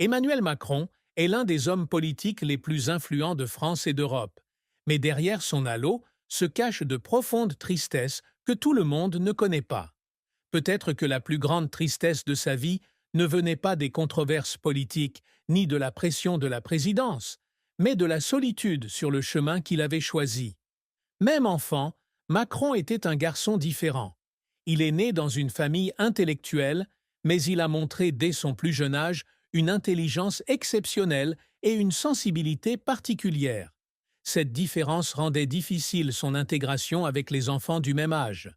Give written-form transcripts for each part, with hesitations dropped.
Emmanuel Macron est l'un des hommes politiques les plus influents de France et d'Europe. Mais derrière son halo se cache de profondes tristesses que tout le monde ne connaît pas. Peut-être que la plus grande tristesse de sa vie ne venait pas des controverses politiques ni de la pression de la présidence, mais de la solitude sur le chemin qu'il avait choisi. Même enfant, Macron était un garçon différent. Il est né dans une famille intellectuelle, mais il a montré dès son plus jeune âge une intelligence exceptionnelle et une sensibilité particulière. Cette différence rendait difficile son intégration avec les enfants du même âge.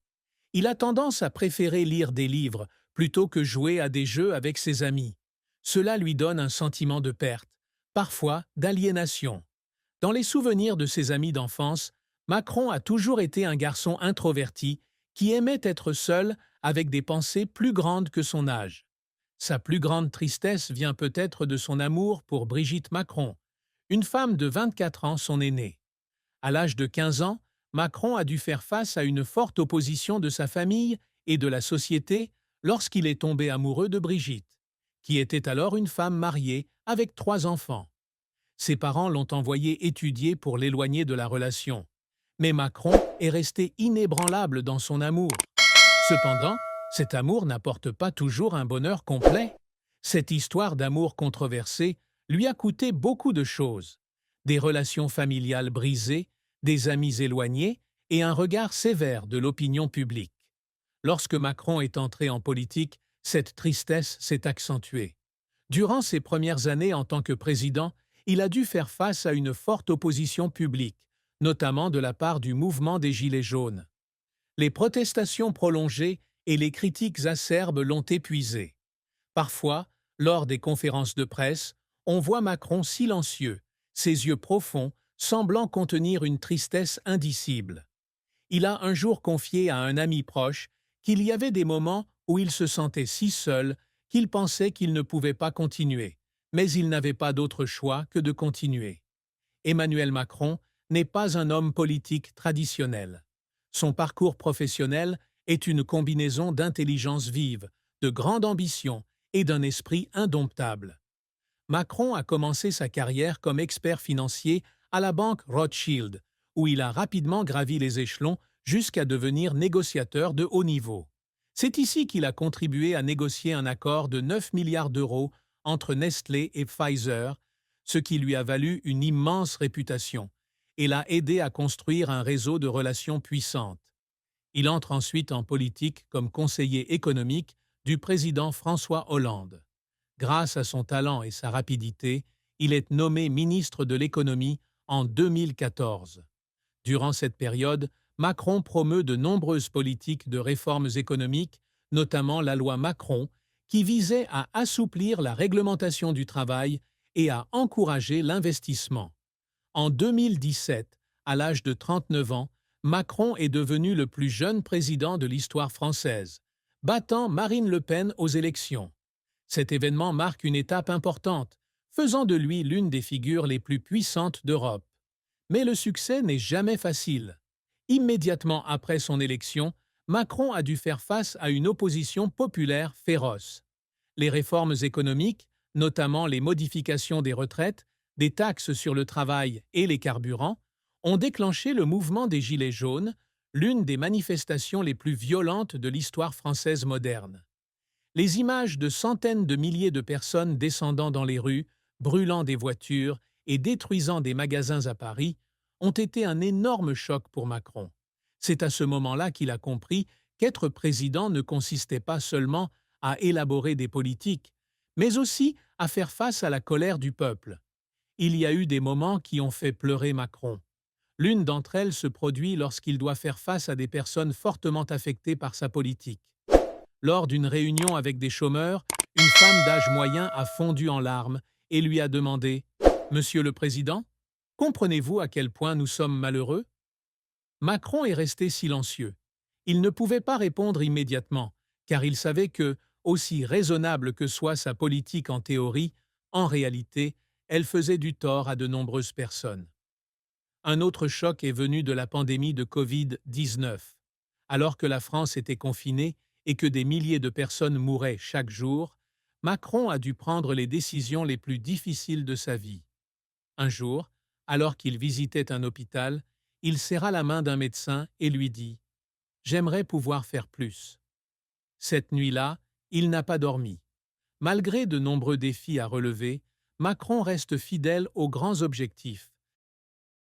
Il a tendance à préférer lire des livres plutôt que jouer à des jeux avec ses amis. Cela lui donne un sentiment de perte, parfois d'aliénation. Dans les souvenirs de ses amis d'enfance, Macron a toujours été un garçon introverti qui aimait être seul avec des pensées plus grandes que son âge. Sa plus grande tristesse vient peut-être de son amour pour Brigitte Macron, une femme de 24 ans, son aînée. À l'âge de 15 ans, Macron a dû faire face à une forte opposition de sa famille et de la société lorsqu'il est tombé amoureux de Brigitte, qui était alors une femme mariée avec 3 enfants. Ses parents l'ont envoyé étudier pour l'éloigner de la relation. Mais Macron est resté inébranlable dans son amour. Cependant, cet amour n'apporte pas toujours un bonheur complet. Cette histoire d'amour controversée lui a coûté beaucoup de choses. Des relations familiales brisées, des amis éloignés et un regard sévère de l'opinion publique. Lorsque Macron est entré en politique, cette tristesse s'est accentuée. Durant ses premières années en tant que président, il a dû faire face à une forte opposition publique, notamment de la part du mouvement des Gilets jaunes. Les protestations prolongées et les critiques acerbes l'ont épuisé. Parfois, lors des conférences de presse, on voit Macron silencieux, ses yeux profonds, semblant contenir une tristesse indicible. Il a un jour confié à un ami proche qu'il y avait des moments où il se sentait si seul qu'il pensait qu'il ne pouvait pas continuer, mais il n'avait pas d'autre choix que de continuer. Emmanuel Macron n'est pas un homme politique traditionnel. Son parcours professionnel est une combinaison d'intelligence vive, de grande ambition et d'un esprit indomptable. Macron a commencé sa carrière comme expert financier à la banque Rothschild, où il a rapidement gravi les échelons jusqu'à devenir négociateur de haut niveau. C'est ici qu'il a contribué à négocier un accord de 9 milliards d'euros entre Nestlé et Pfizer, ce qui lui a valu une immense réputation et l'a aidé à construire un réseau de relations puissantes. Il entre ensuite en politique comme conseiller économique du président François Hollande. Grâce à son talent et sa rapidité, il est nommé ministre de l'économie en 2014. Durant cette période, Macron promeut de nombreuses politiques de réformes économiques, notamment la loi Macron, qui visait à assouplir la réglementation du travail et à encourager l'investissement. En 2017, à l'âge de 39 ans, Macron est devenu le plus jeune président de l'histoire française, battant Marine Le Pen aux élections. Cet événement marque une étape importante, faisant de lui l'une des figures les plus puissantes d'Europe. Mais le succès n'est jamais facile. Immédiatement après son élection, Macron a dû faire face à une opposition populaire féroce. Les réformes économiques, notamment les modifications des retraites, des taxes sur le travail et les carburants, ont déclenché le mouvement des Gilets jaunes, l'une des manifestations les plus violentes de l'histoire française moderne. Les images de centaines de milliers de personnes descendant dans les rues, brûlant des voitures et détruisant des magasins à Paris ont été un énorme choc pour Macron. C'est à ce moment-là qu'il a compris qu'être président ne consistait pas seulement à élaborer des politiques, mais aussi à faire face à la colère du peuple. Il y a eu des moments qui ont fait pleurer Macron. L'une d'entre elles se produit lorsqu'il doit faire face à des personnes fortement affectées par sa politique. Lors d'une réunion avec des chômeurs, une femme d'âge moyen a fondu en larmes et lui a demandé « Monsieur le Président, comprenez-vous à quel point nous sommes malheureux ?» Macron est resté silencieux. Il ne pouvait pas répondre immédiatement, car il savait que, aussi raisonnable que soit sa politique en théorie, en réalité, elle faisait du tort à de nombreuses personnes. Un autre choc est venu de la pandémie de Covid-19. Alors que la France était confinée et que des milliers de personnes mouraient chaque jour, Macron a dû prendre les décisions les plus difficiles de sa vie. Un jour, alors qu'il visitait un hôpital, il serra la main d'un médecin et lui dit « J'aimerais pouvoir faire plus ». Cette nuit-là, il n'a pas dormi. Malgré de nombreux défis à relever, Macron reste fidèle aux grands objectifs.